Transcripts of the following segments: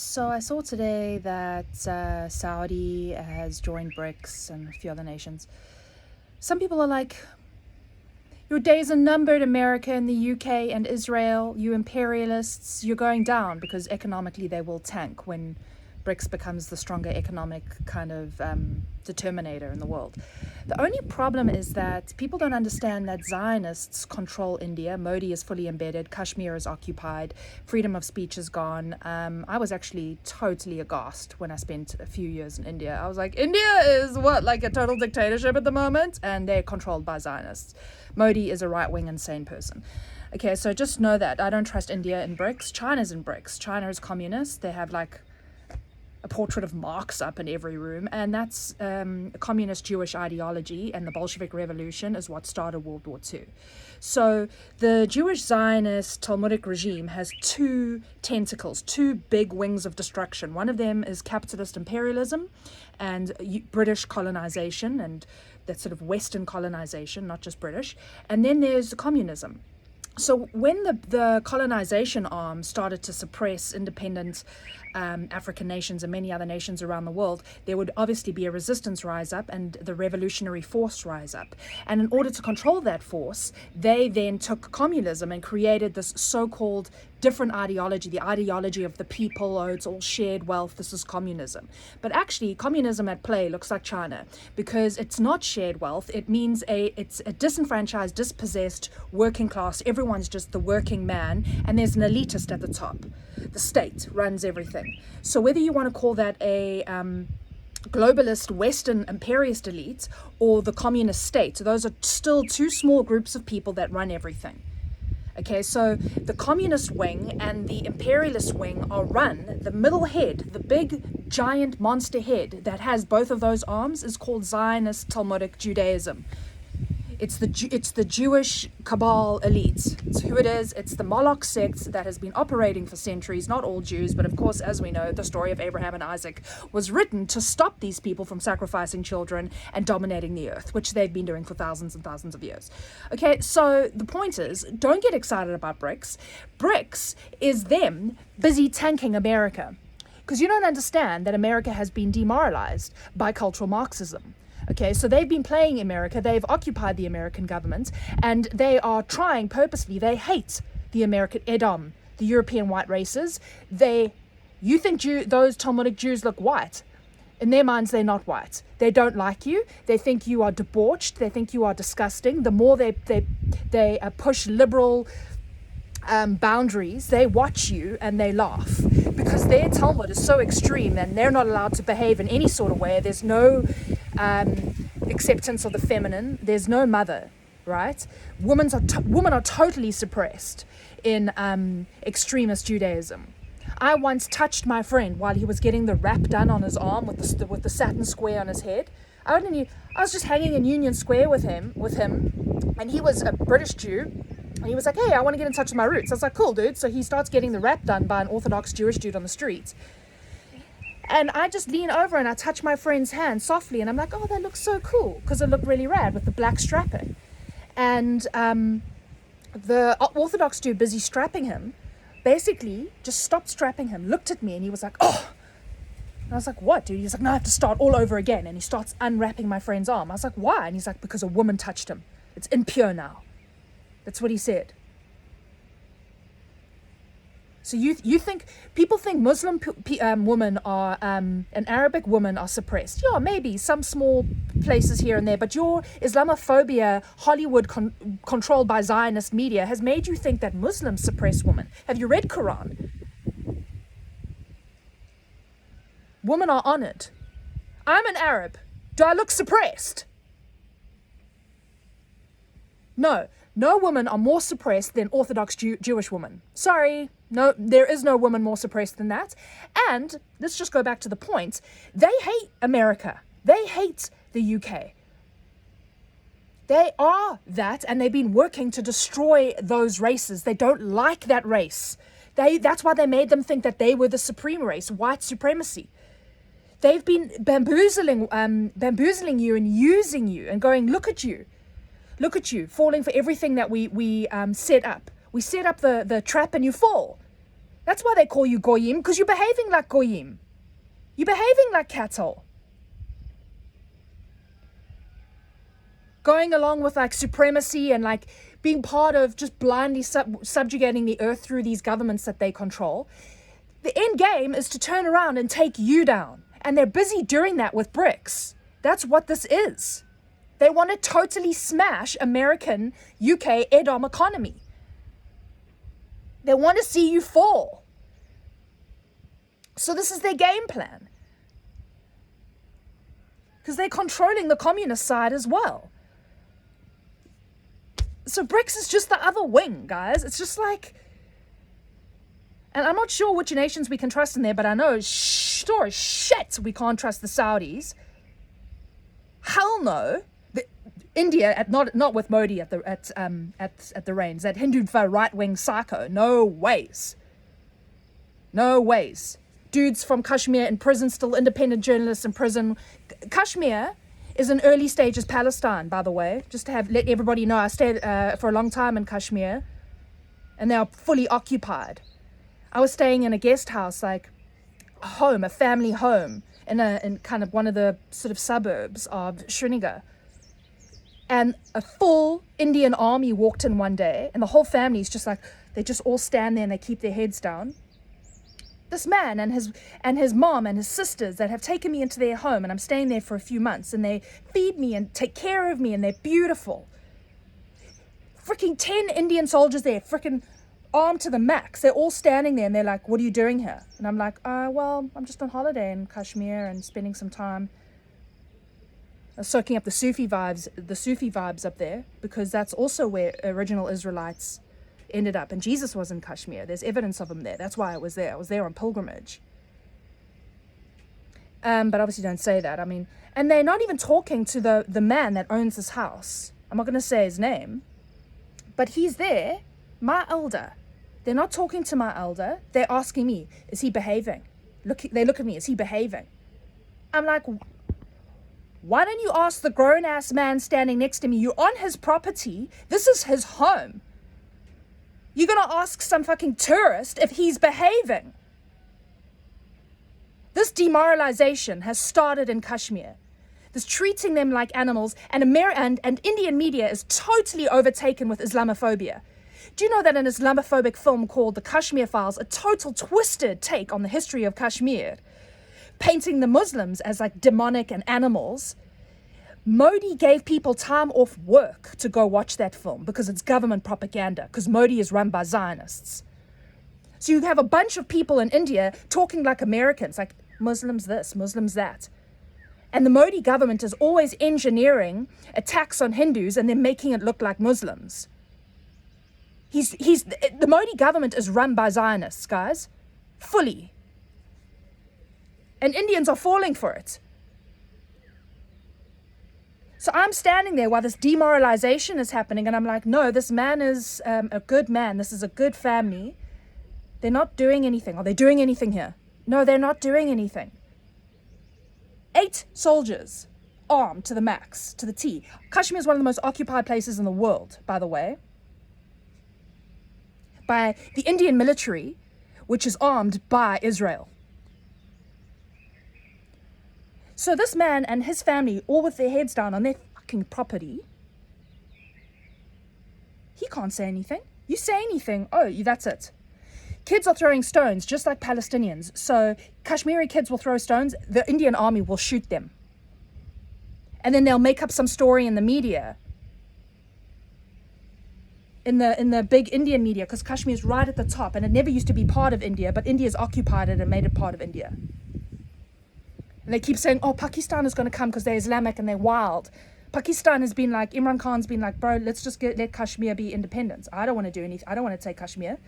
So I saw today that Saudi has joined Brics and a few other nations. Some people are like, your days are numbered, America and the UK and Israel, you imperialists, you're going down because economically they will tank when Brics becomes the stronger economic kind of determinator in the world. The only problem is that people don't understand that Zionists control India. Modi is fully embedded. Kashmir is occupied. Freedom of speech is gone. I was actually totally aghast when I spent a few years in India. I was like, India is what, like a total dictatorship at the moment? And they're controlled by Zionists. Modi is a right-wing insane person. Okay, so just know that. I don't trust India in Brics. China's in Brics. China is communist. They have like a portrait of Marx up in every room, and that's communist Jewish ideology, and the Bolshevik Revolution is what started World War II. So the Jewish Zionist Talmudic regime has two tentacles, two big wings of destruction. One of them is capitalist imperialism and British colonization, and that sort of Western colonization, not just British. And then there's communism. So when the colonization arm started to suppress independent African nations and many other nations around the world, there would obviously be a resistance rise up and the revolutionary force rise up. And in order to control that force, they then took communism and created this so-called different ideology, the ideology of the people. Oh, it's all shared wealth, this is communism. But actually, communism at play looks like China, because it's not shared wealth. It means it's a disenfranchised, dispossessed working class. Everyone's just the working man, and there's an elitist at the top. The state runs everything. So whether you want to call that a globalist Western imperialist elite or the communist state, those are still two small groups of people that run everything. Okay, so the communist wing and the imperialist wing are run, the middle head, the big giant monster head that has both of those arms is called Zionist Talmudic Judaism. It's the Jewish cabal elite. It's who it is. It's the Moloch sect that has been operating for centuries. Not all Jews, but of course, as we know, the story of Abraham and Isaac was written to stop these people from sacrificing children and dominating the earth, which they've been doing for thousands and thousands of years. Okay, so the point is, don't get excited about Brics. Brics is them busy tanking America, because you don't understand that America has been demoralized by cultural Marxism. Okay, so they've been playing America, they've occupied the American government, and they are trying purposely, they hate the American Edom, the European white races. You think those Talmudic Jews look white. In their minds, they're not white. They don't like you. They think you are debauched. They think you are disgusting. The more they push liberal boundaries, they watch you and they laugh, because their Talmud is so extreme and they're not allowed to behave in any sort of way. There's no acceptance of the feminine. There's no mother, right? Women are totally suppressed in extremist Judaism. I once touched my friend while he was getting the wrap done on his arm with the satin square on his head. I was just hanging in Union Square with him, and he was a British Jew. And he was like, hey, I want to get in touch with my roots. I was like, cool, dude. So he starts getting the wrap done by an Orthodox Jewish dude on the street. And I just lean over and I touch my friend's hand softly. And I'm like, oh, that looks so cool. Because it looked really rad with the black strapping. And the Orthodox dude, busy strapping him, basically just stopped strapping him, looked at me, and he was like, oh. And I was like, what, dude? He's like, no, I have to start all over again. And he starts unwrapping my friend's arm. I was like, why? And he's like, because a woman touched him. It's impure now. That's what he said. So you think, people think Muslim women are, and Arabic women are suppressed. Yeah, maybe some small places here and there, but your Islamophobia, Hollywood controlled by Zionist media, has made you think that Muslims suppress women. Have you read Quran? Women are honored. I'm an Arab. Do I look suppressed? No women are more suppressed than Orthodox Jewish women. Sorry, no, there is no woman more suppressed than that. And let's just go back to the point. They hate America. They hate the UK. They are that, and they've been working to destroy those races. They don't like that race. That's why they made them think that they were the supreme race, white supremacy. They've been bamboozling you and using you and going, look at you, falling for everything that we set up. We set up the trap and you fall. That's why they call you goyim, because you're behaving like goyim. You're behaving like cattle. Going along with like supremacy and like being part of just blindly subjugating the earth through these governments that they control. The end game is to turn around and take you down. And they're busy doing that with Brics. That's what this is. They want to totally smash American, UK, Edom economy. They want to see you fall. So this is their game plan. Because they're controlling the communist side as well. So Brics is just the other wing, guys. It's just like... And I'm not sure which nations we can trust in there, but I know sure as shit we can't trust the Saudis. Hell no. India, not with Modi at the reins, that Hindu right-wing psycho. No ways. No ways. Dudes from Kashmir in prison, still independent journalists in prison. Kashmir is in early stages Palestine, by the way. Just to let everybody know, I stayed for a long time in Kashmir, and they are fully occupied. I was staying in a guest house, like a home, a family home, in kind of one of the sort of suburbs of Srinagar. And a full Indian army walked in one day, and the whole family's just like, they just all stand there and they keep their heads down. This man and his mom and his sisters that have taken me into their home, and I'm staying there for a few months, and they feed me and take care of me, and they're beautiful. Freaking 10 Indian soldiers there, freaking armed to the max. They're all standing there and they're like, what are you doing here? And I'm like, well, I'm just on holiday in Kashmir and spending some time soaking up the Sufi vibes up there, because that's also where original Israelites ended up. And Jesus was in Kashmir. There's evidence of him there. That's why I was there. I was there on pilgrimage. But obviously don't say that. I mean, and they're not even talking to the man that owns this house. I'm not going to say his name, but he's there, my elder. They're not talking to my elder. They're asking me, is he behaving? They look at me, is he behaving? I'm like, why don't you ask the grown-ass man standing next to me? You're on his property. This is his home. You're going to ask some fucking tourist if he's behaving. This demoralization has started in Kashmir. This treating them like animals, and Indian media is totally overtaken with Islamophobia. Do you know that an Islamophobic film called The Kashmir Files, a total twisted take on the history of Kashmir, painting the Muslims as like demonic and animals? Modi gave people time off work to go watch that film because it's government propaganda, because Modi is run by Zionists. So you have a bunch of people in India talking like Americans, like Muslims this, Muslims that. And the Modi government is always engineering attacks on Hindus and then making it look like Muslims. The Modi government is run by Zionists, guys, fully. And Indians are falling for it. So I'm standing there while this demoralization is happening, and I'm like, no, this man is a good man. This is a good family. They're not doing anything. Are they doing anything here? No, they're not doing anything. 8 soldiers, armed to the max, to the T. Kashmir is one of the most occupied places in the world, by the way, by the Indian military, which is armed by Israel. So this man and his family, all with their heads down on their fucking property, he can't say anything. You say anything, that's it. Kids are throwing stones, just like Palestinians. So Kashmiri kids will throw stones, the Indian army will shoot them. And then they'll make up some story in the media, in the big Indian media, because Kashmir is right at the top, and it never used to be part of India, but India's occupied it and made it part of India. And they keep saying, Pakistan is going to come because they're Islamic and they're wild. Pakistan has been like, Imran Khan's been like, bro, let's just let Kashmir be independent. I don't want to do anything. I don't want to take Kashmir.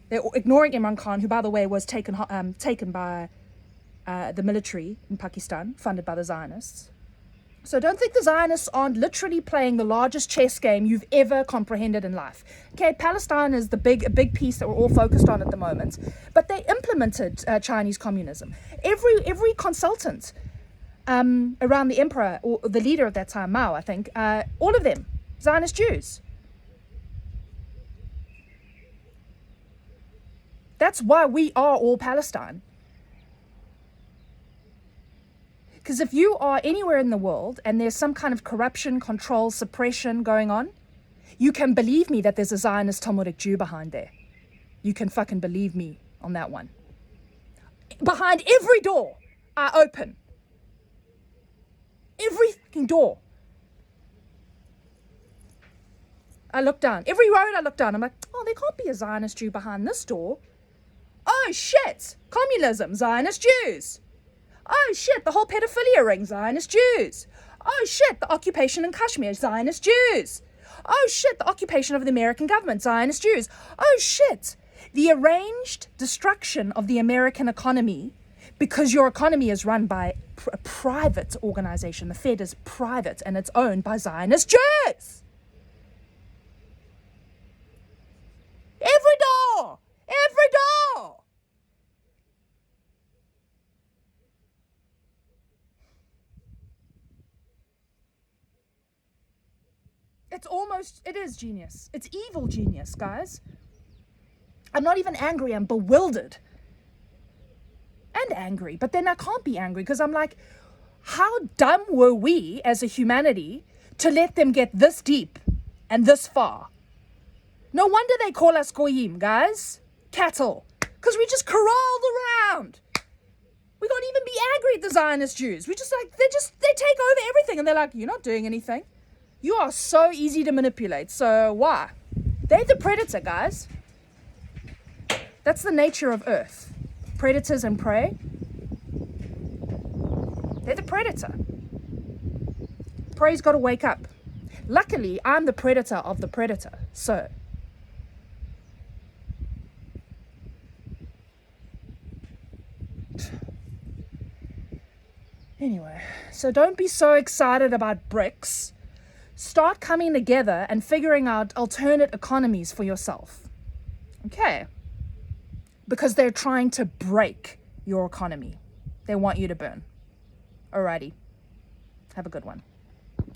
They're ignoring Imran Khan, who, by the way, was taken by the military in Pakistan, funded by the Zionists. So don't think the Zionists aren't literally playing the largest chess game you've ever comprehended in life. Okay, Palestine is a big piece that we're all focused on at the moment, but they implemented Chinese communism. Every consultant around the emperor, or the leader of that time, Mao, I think, all of them, Zionist Jews. That's why we are all Palestine. Because if you are anywhere in the world and there's some kind of corruption, control, suppression going on, you can believe me that there's a Zionist Talmudic Jew behind there. You can fucking believe me on that one. Behind every door I open. Every fucking door. I look down. Every road I look down, I'm like, oh, there can't be a Zionist Jew behind this door. Oh, shit. Communism, Zionist Jews. Oh, shit, the whole pedophilia ring, Zionist Jews. Oh, shit, the occupation in Kashmir, Zionist Jews. Oh, shit, the occupation of the American government, Zionist Jews. Oh, shit, the arranged destruction of the American economy because your economy is run by a private organization. The Fed is private and it's owned by Zionist Jews. Every door! Every door! It is genius. It's evil genius, guys. I'm not even angry, I'm bewildered. And angry, but then I can't be angry because I'm like, how dumb were we as a humanity to let them get this deep and this far? No wonder they call us goyim, guys. Cattle. Because we just corralled around. We can't even be angry at the Zionist Jews. We just like, they take over everything and they're like, you're not doing anything. You are so easy to manipulate. So why? They're the predator, guys. That's the nature of Earth. Predators and prey. They're the predator. Prey's got to wake up. Luckily, I'm the predator of the predator. So anyway, so don't be so excited about Brics. Start coming together and figuring out alternate economies for yourself. Okay? Because they're trying to break your economy. They want you to burn. Alrighty. Have a good one.